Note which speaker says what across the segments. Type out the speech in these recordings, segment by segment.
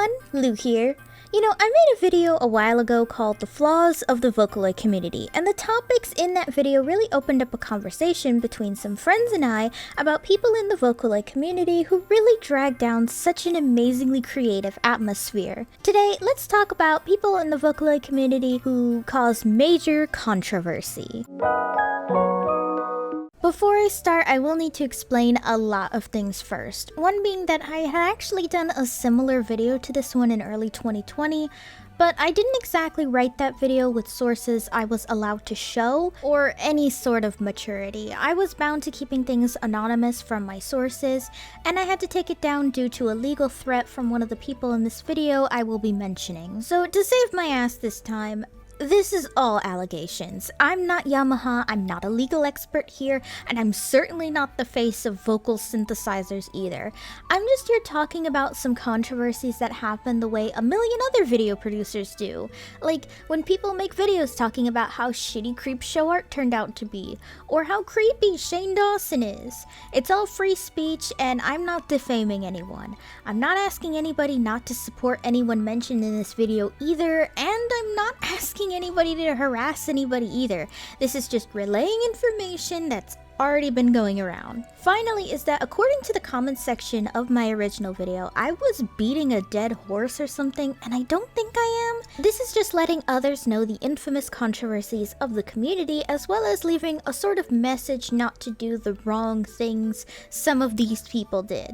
Speaker 1: everyone, Lu here. I made a video a while ago called The Flaws of the Vocaloid Community, and the topics in that video really opened up a conversation between some friends and I about people in the Vocaloid community who really drag down such an amazingly creative atmosphere. Today, let's talk about people in the Vocaloid community who cause major controversy. Before I start, I will need to explain a lot of things first. One being that I had actually done a similar video to this one in early 2020, but I didn't exactly write that video with sources I was allowed to show or any sort of maturity. I was bound to keeping things anonymous from my sources, and I had to take it down due to a legal threat from one of the people in this video I will be mentioning. So to save my ass this time, this is all allegations. I'm not Yamaha, I'm not a legal expert here, and I'm certainly not the face of vocal synthesizers either. I'm just here talking about some controversies that happen the way a million other video producers do. Like when people make videos talking about how shitty creep show art turned out to be, or how creepy Shane Dawson is. It's all free speech, and I'm not defaming anyone. I'm not asking anybody not to support anyone mentioned in this video either, and I'm not asking anybody to harass anybody either. This is just relaying information that's already been going around. Finally, is that according to the comments section of my original video, I was beating a dead horse or something, and I don't think I am. This is just letting others know the infamous controversies of the community, as well as leaving a sort of message not to do the wrong things some of these people did.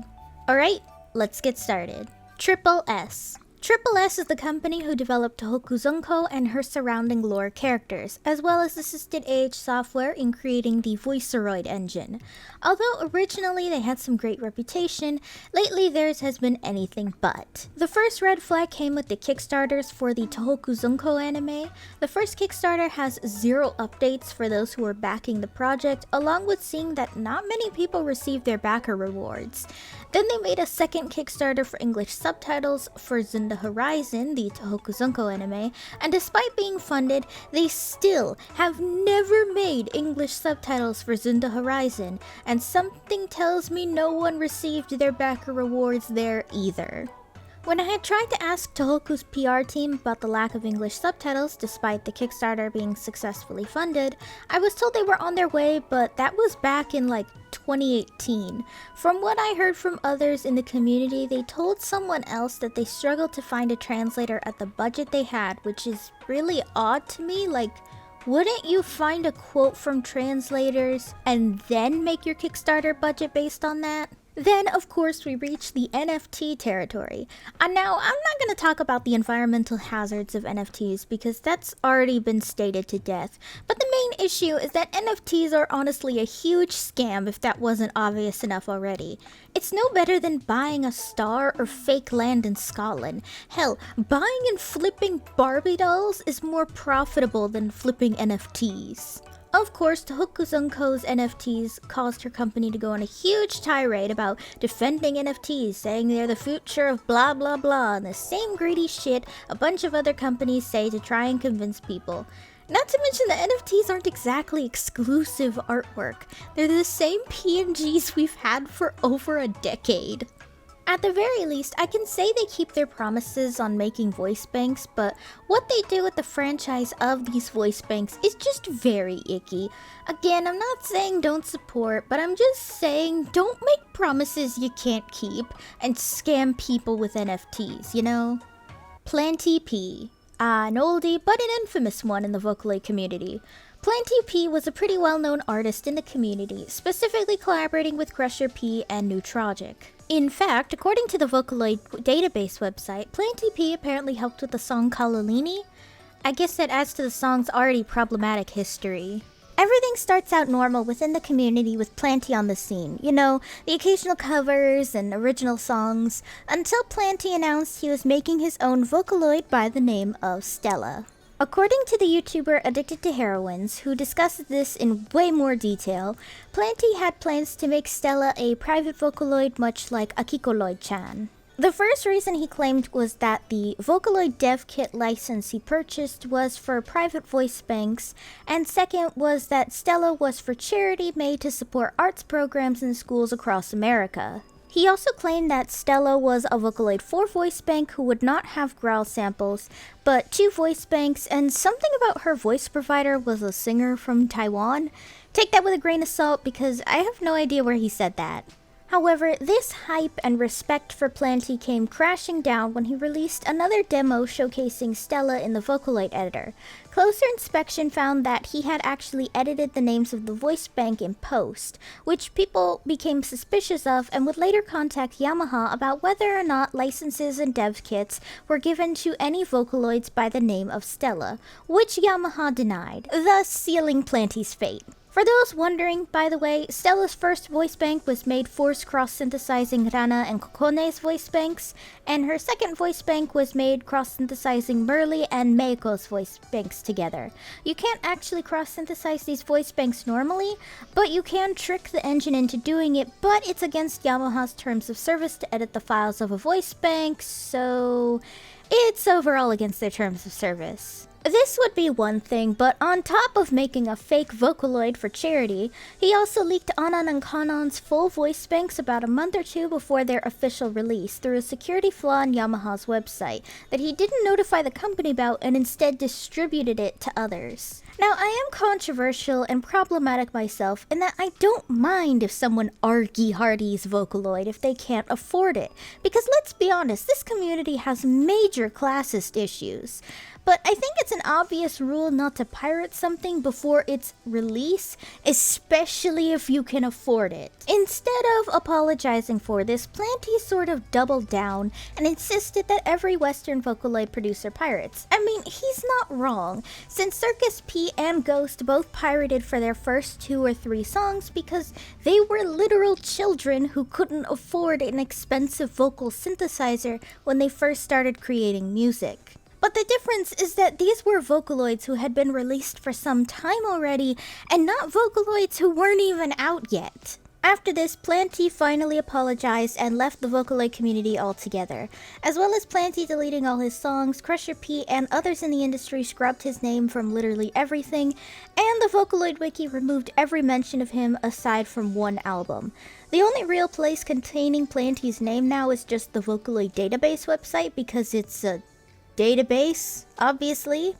Speaker 1: Alright, let's get started. Triple S. Triple S is the company who developed Tohoku and her surrounding lore characters, as well as assisted AH Software in creating the Voiceroid engine. Although originally they had some great reputation, lately theirs has been anything but. The first red flag came with the Kickstarters for the Tohoku anime. The first Kickstarter has 0 updates for those who were backing the project, along with seeing that not many people received their backer rewards. Then they made a second Kickstarter for English subtitles for Zunda Horizon, the Tohoku anime, and despite being funded, they still have never made English subtitles for Zunda Horizon, and something tells me no one received their backer rewards there either. When I had tried to ask Tohoku's PR team about the lack of English subtitles despite the Kickstarter being successfully funded, I was told they were on their way, but that was back in like 2018. From what I heard from others in the community, they told someone else that they struggled to find a translator at the budget they had, which is really odd to me. Like, wouldn't you find a quote from translators and then make your Kickstarter budget based on that? Then, of course, we reach the NFT territory. And now, I'm not going to talk about the environmental hazards of NFTs because that's already been stated to death. But the main issue is that NFTs are honestly a huge scam if that wasn't obvious enough already. It's no better than buying a star or fake land in Scotland. Hell, buying and flipping Barbie dolls is more profitable than flipping NFTs. Of course, Tohoku NFTs caused her company to go on a huge tirade about defending NFTs, saying they're the future of blah blah blah, and the same greedy shit a bunch of other companies say to try and convince people. Not to mention that NFTs aren't exactly exclusive artwork. They're the same PNGs we've had for over a decade. At the very least, I can say they keep their promises on making voice banks, but what they do with the franchise of these voice banks is just very icky. Again, I'm not saying don't support, but I'm just saying don't make promises you can't keep and scam people with NFTs, you know? Planty P. An oldie, but an infamous one in the Vocaloid community. Planty P was a pretty well-known artist in the community, specifically collaborating with Crusher P and Neutrogic. In fact, according to the Vocaloid database website, Planty P apparently helped with the song Kalolini. I guess that adds to the song's already problematic history. Everything starts out normal within the community with Planty on the scene. You know, the occasional covers and original songs, until Planty announced he was making his own Vocaloid by the name of Stella. According to the YouTuber Addicted to Heroines, who discusses this in way more detail, Planty had plans to make Stella a private Vocaloid much like Akikoloid-chan. The first reason he claimed was that the Vocaloid dev kit license he purchased was for private voice banks, and second was that Stella was for charity made to support arts programs in schools across America. He He also claimed that Stella was a Vocaloid 4 voice bank who would not have growl samples, but 2 voice banks, and something about her voice provider was a singer from Taiwan. Take that with a grain of salt because I have no idea where he said that. However, this hype and respect for Planty came crashing down when he released another demo showcasing Stella in the Vocaloid editor. Closer inspection found that he had actually edited the names of the voice bank in post, which people became suspicious of and would later contact Yamaha about whether or not licenses and dev kits were given to any Vocaloids by the name of Stella, which Yamaha denied, thus sealing Planty's fate. For those wondering, by the way, Stella's first voice bank was made force cross-synthesizing Rana and Kokone's voice banks, and her second voice bank was made cross-synthesizing Merly and Meiko's voice banks together. You can't actually cross-synthesize these voice banks normally, but you can trick the engine into doing it, but it's against Yamaha's terms of service to edit the files of a voice bank, so it's overall against their terms of service. This would be one thing, but on top of making a fake Vocaloid for charity, he also leaked Anan and Kanon's full voice banks about a month or two before their official release through a security flaw on Yamaha's website that he didn't notify the company about and instead distributed it to others. Now, I am controversial and problematic myself in that I don't mind if someone argy-hardies Vocaloid if they can't afford it, because let's be honest, this community has major classist issues. But I think it's an obvious rule not to pirate something before its release, especially if you can afford it. Instead of apologizing for this, Planty sort of doubled down and insisted that every Western Vocaloid producer pirates. I mean, he's not wrong, since Circus P and Ghost both pirated for their first 2 or 3 songs because they were literal children who couldn't afford an expensive vocal synthesizer when they first started creating music. But the difference is that these were Vocaloids who had been released for some time already, and not Vocaloids who weren't even out yet. After this, Planty finally apologized and left the Vocaloid community altogether. As well as Planty deleting all his songs, Crusher P and others in the industry scrubbed his name from literally everything, and the Vocaloid wiki removed every mention of him aside from one album. The only real place containing Planty's name now is just the Vocaloid database website because it's a database, obviously.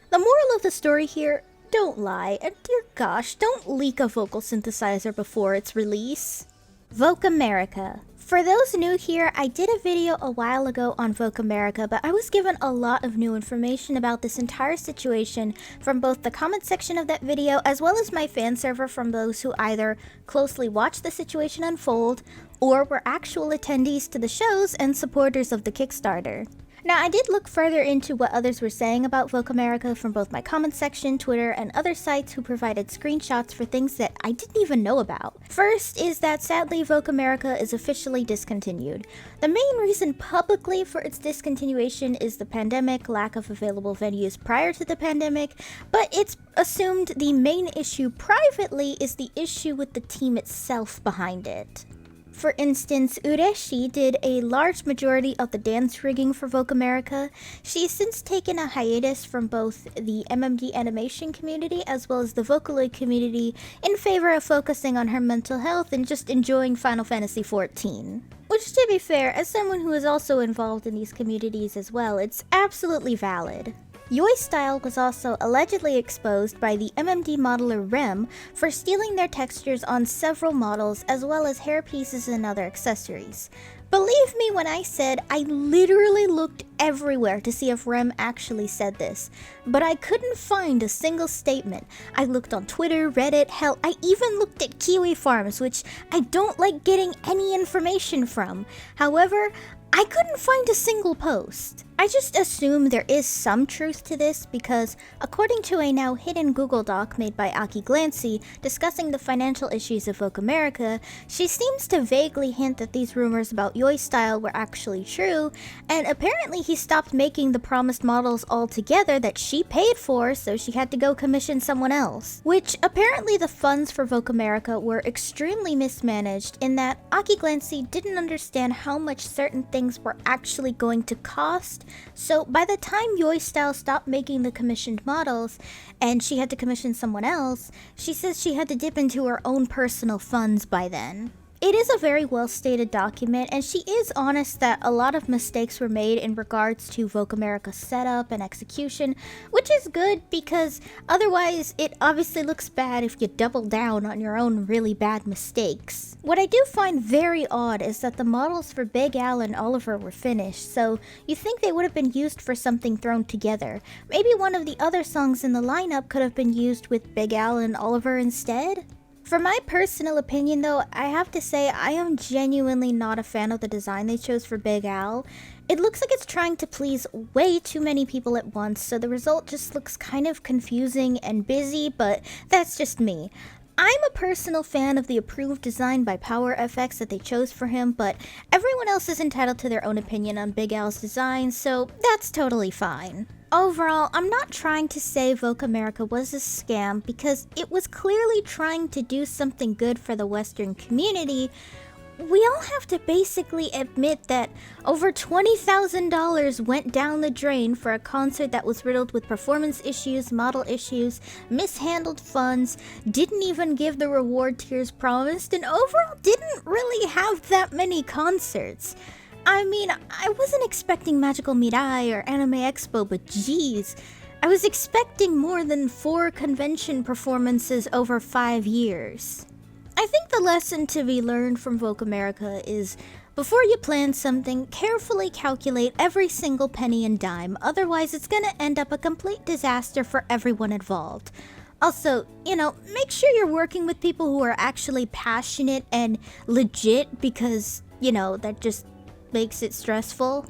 Speaker 1: The moral of the story here, don't lie, and dear gosh, don't leak a vocal synthesizer before its release. VOC America. For those new here, I did a video a while ago on VOC America, but I was given a lot of new information about this entire situation from both the comment section of that video as well as my fan server from those who either closely watched the situation unfold or were actual attendees to the shows and supporters of the Kickstarter. Now, I did look further into what others were saying about VOC America from both my comment section, Twitter, and other sites who provided screenshots for things that I didn't even know about. First is that sadly VOC America is officially discontinued. The main reason publicly for its discontinuation is the pandemic, lack of available venues prior to the pandemic, but it's assumed the main issue privately is the issue with the team itself behind it. For instance, Ureshi did a large majority of the dance rigging for VOC America. She's since taken a hiatus from both the MMD animation community as well as the Vocaloid community in favor of focusing on her mental health and just enjoying Final Fantasy XIV. Which, to be fair, as someone who is also involved in these communities as well, it's absolutely valid. Yoi Style was also allegedly exposed by the MMD modeler Rem for stealing their textures on several models as well as hairpieces and other accessories. Believe me when I said I literally looked everywhere to see if Rem actually said this, but I couldn't find a single statement. I looked on Twitter, Reddit, hell, I even looked at Kiwi Farms, which I don't like getting any information from. However, I couldn't find a single post. I just assume there is some truth to this because, according to a now hidden Google Doc made by Aki Glancy discussing the financial issues of VOC America, she seems to vaguely hint that these rumors about Yoi Style were actually true, and apparently he stopped making the promised models altogether that she paid for, so she had to go commission someone else. Which, apparently the funds for VOC America were extremely mismanaged in that Aki Glancy didn't understand how much certain things were actually going to cost. So by the time Yoi Style stopped making the commissioned models and she had to commission someone else, she says she had to dip into her own personal funds by then. It is a very well stated document, and she is honest that a lot of mistakes were made in regards to VOC America's setup and execution, which is good because otherwise it obviously looks bad if you double down on your own really bad mistakes. What I do find very odd is that the models for Big Al and Oliver were finished, so you think they would have been used for something thrown together. Maybe one of the other songs in the lineup could have been used with Big Al and Oliver instead? For my personal opinion though, I have to say I am genuinely not a fan of the design they chose for Big Al. It looks like it's trying to please way too many people at once, so the result just looks kind of confusing and busy, but that's just me. I'm a personal fan of the approved design by Power FX that they chose for him, but everyone else is entitled to their own opinion on Big Al's design, so that's totally fine. Overall, I'm not trying to say VOC America was a scam because it was clearly trying to do something good for the Western community. We all have to basically admit that over $20,000 went down the drain for a concert that was riddled with performance issues, model issues, mishandled funds, didn't even give the reward tiers promised, and overall didn't really have that many concerts. I mean, I wasn't expecting Magical Mirai or Anime Expo, but geez, I was expecting more than 4 convention performances over 5 years. I think the lesson to be learned from VOC America is, before you plan something, carefully calculate every single penny and dime, otherwise it's gonna end up a complete disaster for everyone involved. Also, make sure you're working with people who are actually passionate and legit because, that just makes it stressful.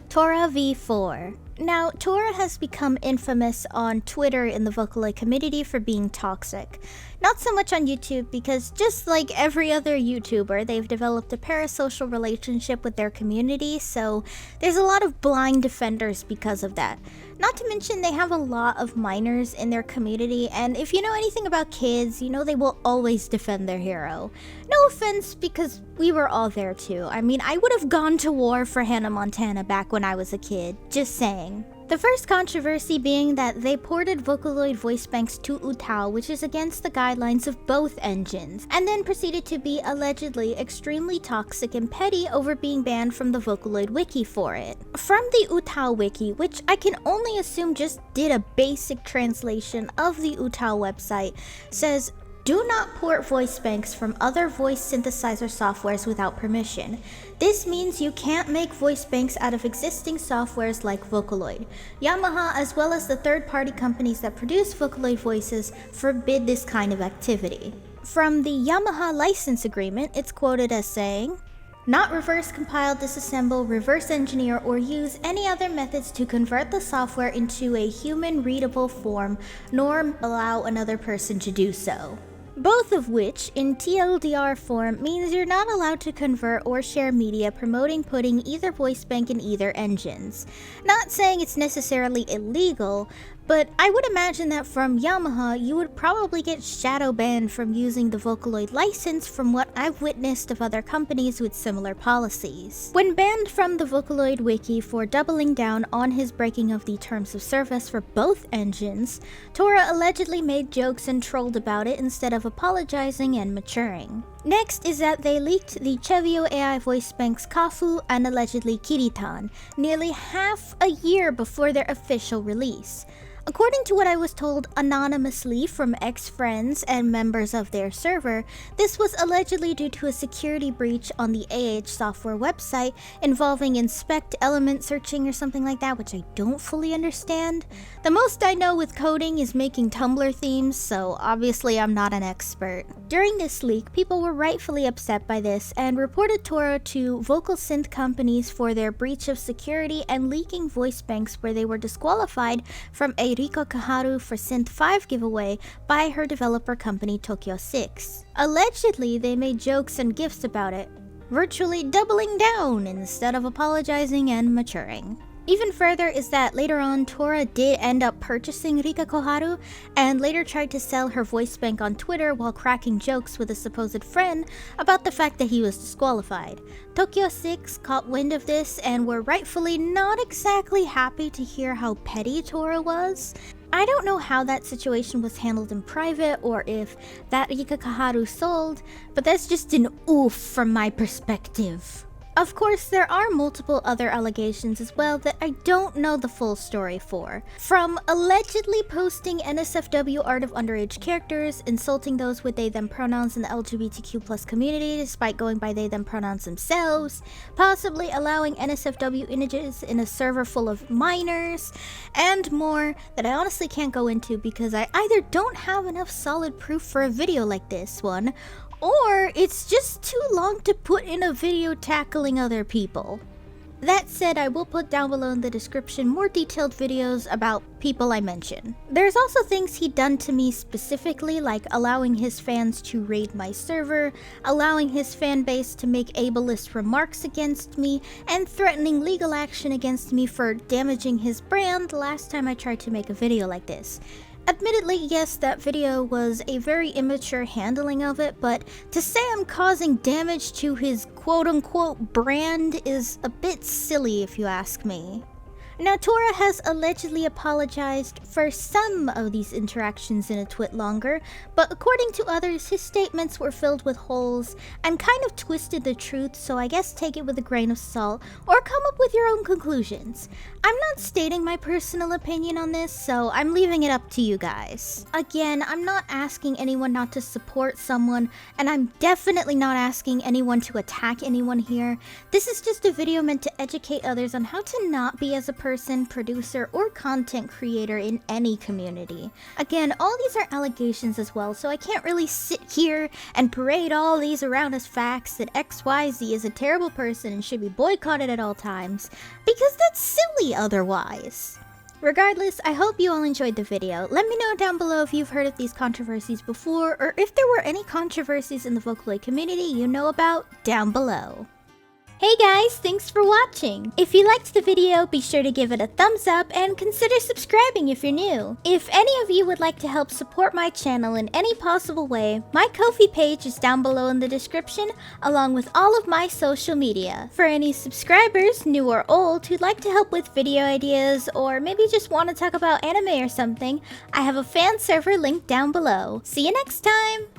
Speaker 1: Torah V4. Now, Torah has become infamous on Twitter in the Vocaloid community for being toxic. Not so much on YouTube because just like every other YouTuber, they've developed a parasocial relationship with their community, so there's a lot of blind defenders because of that. Not to mention they have a lot of minors in their community, and if you know anything about kids, you know they will always defend their hero. No offense, because we were all there too. I mean, I would have gone to war for Hannah Montana back when I was a kid, just saying. The first controversy being that they ported Vocaloid voice banks to Utao, which is against the guidelines of both engines, and then proceeded to be allegedly extremely toxic and petty over being banned from the Vocaloid wiki for it. From the Utao wiki, which I can only assume just did a basic translation of the Utao website, says, "Do not port voice banks from other voice synthesizer softwares without permission. This means you can't make voice banks out of existing softwares like Vocaloid. Yamaha, as well as the third-party companies that produce Vocaloid voices, forbid this kind of activity." From the Yamaha license agreement, it's quoted as saying, "Not reverse compile, disassemble, reverse engineer, or use any other methods to convert the software into a human-readable form, nor allow another person to do so." Both of which, in TLDR form, means you're not allowed to convert or share media promoting putting either voice bank in either engines. Not saying it's necessarily illegal, but I would imagine that from Yamaha, you would probably get shadow banned from using the Vocaloid license from what I've witnessed of other companies with similar policies. When banned from the Vocaloid wiki for doubling down on his breaking of the terms of service for both engines, Torah allegedly made jokes and trolled about it instead of apologizing and maturing. Next is that they leaked the Chevio AI voice banks Kafu and allegedly Kiritan, nearly half a year before their official release. According to what I was told anonymously from ex-friends and members of their server, this was allegedly due to a security breach on the AH software website involving inspect element searching or something like that, which I don't fully understand. The most I know with coding is making Tumblr themes, so obviously I'm not an expert. During this leak, people were rightfully upset by this and reported Torah to vocal synth companies for their breach of security and leaking voice banks where they were disqualified from a Riko Kaharu for Synth 5 giveaway by her developer company Tokyo 6. Allegedly, they made jokes and gifs about it, virtually doubling down instead of apologizing and maturing. Even further is that later on, Torah did end up purchasing Rika Koharu and later tried to sell her voice bank on Twitter while cracking jokes with a supposed friend about the fact that he was disqualified. Tokyo 6 caught wind of this and were rightfully not exactly happy to hear how petty Torah was. I don't know how that situation was handled in private or if that Rika Koharu sold, but that's just an oof from my perspective. Of course, there are multiple other allegations as well that I don't know the full story for. From allegedly posting NSFW art of underage characters, insulting those with they/them pronouns in the LGBTQ+ community despite going by they/them pronouns themselves, possibly allowing NSFW images in a server full of minors, and more that I honestly can't go into because I either don't have enough solid proof for a video like this one, or it's just too long to put in a video tackling other people. That said, I will put down below in the description more detailed videos about people I mention. There's also things he'd done to me specifically, like allowing his fans to raid my server, allowing his fan base to make ableist remarks against me, and threatening legal action against me for damaging his brand last time I tried to make a video like this. Admittedly, yes, that video was a very immature handling of it, but to say I'm causing damage to his quote-unquote brand is a bit silly if you ask me. Now, Torah has allegedly apologized for some of these interactions in a twit longer, but according to others, his statements were filled with holes and kind of twisted the truth, so I guess take it with a grain of salt or come up with your own conclusions. I'm not stating my personal opinion on this, so I'm leaving it up to you guys. Again, I'm not asking anyone not to support someone, and I'm definitely not asking anyone to attack anyone here. This is just a video meant to educate others on how to not be as a person, producer, or content creator in any community. Again, all these are allegations as well, so I can't really sit here and parade all these around as facts that XYZ is a terrible person and should be boycotted at all times, because that's silly otherwise. Regardless, I hope you all enjoyed the video. Let me know down below if you've heard of these controversies before, or if there were any controversies in the Vocaloid community you know about down below. Hey guys, thanks for watching! If you liked the video, be sure to give it a thumbs up and consider subscribing if you're new. If any of you would like to help support my channel in any possible way, my Ko-fi page is down below in the description, along with all of my social media. For any subscribers, new or old, who'd like to help with video ideas, or maybe just want to talk about anime or something, I have a fan server linked down below. See you next time!